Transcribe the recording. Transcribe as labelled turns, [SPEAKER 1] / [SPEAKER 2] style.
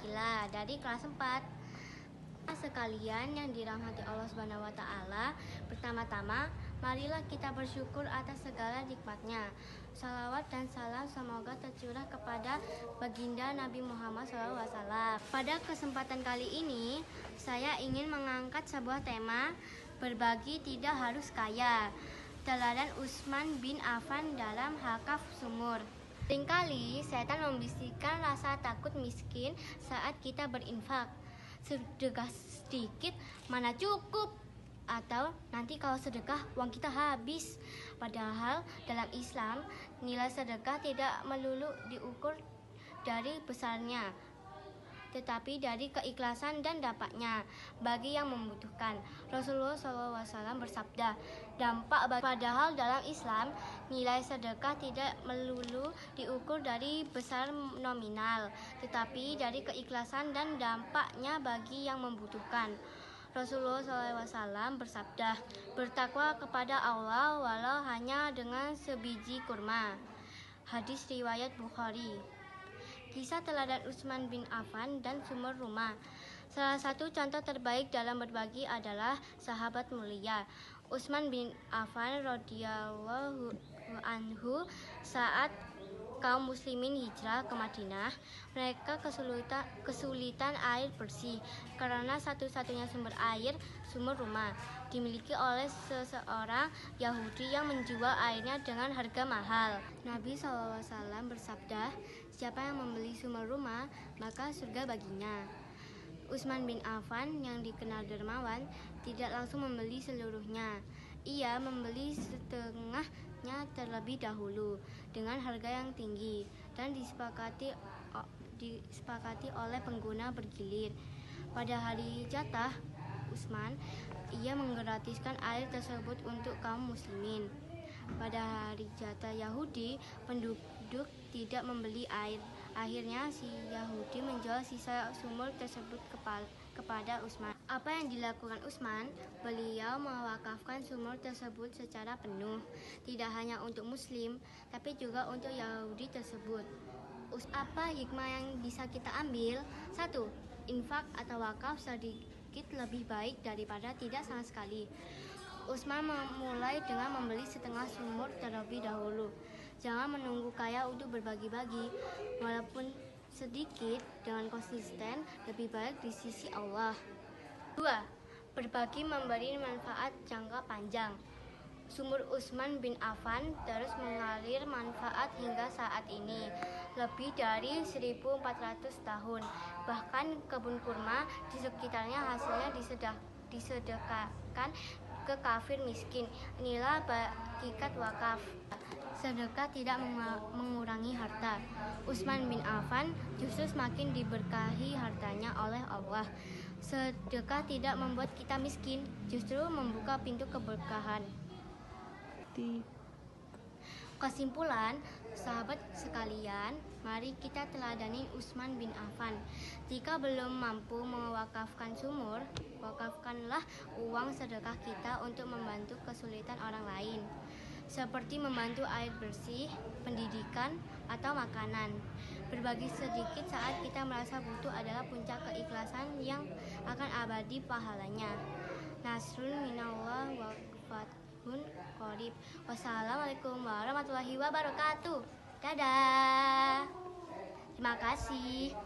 [SPEAKER 1] Pancasila dari kelas 4. Sekalian yang dirahmati Allah Subhanahu wa taala, pertama-tama marilah kita bersyukur atas segala nikmatnya. Salawat dan salam semoga tercurah kepada baginda Nabi Muhammad SAW. Pada kesempatan kali ini, saya ingin mengangkat sebuah tema, berbagi tidak harus kaya. Teladan Utsman bin Affan dalam Hakaf Sumur. Seringkali setan membisikkan rasa takut miskin saat kita berinfak. Sedekah sedikit mana cukup, atau nanti kalau sedekah uang kita habis. Padahal dalam Islam nilai sedekah tidak melulu diukur dari besarnya, tetapi dari keikhlasan dan dampaknya bagi yang membutuhkan. Rasulullah SAW bersabda, padahal dalam Islam nilai sedekah tidak melulu diukur dari besar nominal, tetapi dari keikhlasan dan dampaknya bagi yang membutuhkan. Rasulullah SAW bersabda, bertakwa kepada Allah walau hanya dengan sebiji kurma. Hadis riwayat Bukhari. Kisah teladan Utsman bin Affan dan sumur rumah. Salah satu contoh terbaik dalam berbagi adalah sahabat mulia Utsman bin Affan radhiyallahu anhu. Saat kaum muslimin hijrah ke Madinah, mereka kesulitan air bersih karena satu-satunya sumber air, sumur rumah, dimiliki oleh seseorang Yahudi yang menjual airnya dengan harga mahal. Nabi SAW bersabda, siapa yang membeli sumur rumah, maka surga baginya. Utsman bin Affan yang dikenal dermawan tidak langsung membeli seluruhnya. Ia membeli setengahnya terlebih dahulu dengan harga yang tinggi dan disepakati oleh pengguna bergilir. Pada hari jatah Utsman, ia menggratiskan air tersebut untuk kaum muslimin. Pada hari jatah Yahudi, penduduk tidak membeli air. Akhirnya si Yahudi menjual sisa sumur tersebut kepada Utsman. Apa yang dilakukan Utsman? Beliau mewakafkan sumur tersebut secara penuh, tidak hanya untuk Muslim, tapi juga untuk Yahudi tersebut. Apa hikmah yang bisa kita ambil? 1. Infak atau wakaf sedikit lebih baik daripada tidak sama sekali. Utsman memulai dengan membeli setengah sumur terlebih dahulu. Jangan menunggu kaya untuk berbagi-bagi, walaupun sedikit, dengan konsisten lebih baik di sisi Allah. 2. Berbagi memberi manfaat jangka panjang. Sumur Utsman bin Affan terus mengalir manfaat hingga saat ini, lebih dari 1.400 tahun. Bahkan kebun kurma di sekitarnya hasilnya disedekahkan ke kafir miskin. Inilah hakikat wakaf. Sedekah tidak mengurangi harta. Utsman bin Affan justru semakin diberkahi hartanya oleh Allah. Sedekah tidak membuat kita miskin, justru membuka pintu keberkahan. Kesimpulan, sahabat sekalian, mari kita teladani Utsman bin Affan. Jika belum mampu mewakafkan sumur, wakafkanlah uang sedekah kita untuk membantu kesulitan orang lain, seperti membantu air bersih, pendidikan, atau makanan. Berbagi sedikit saat kita merasa butuh adalah puncak keikhlasan yang akan abadi pahalanya. Nasrun minallah wa fathun qarib. Wassalamualaikum warahmatullahi wabarakatuh. Dadah. Terima kasih.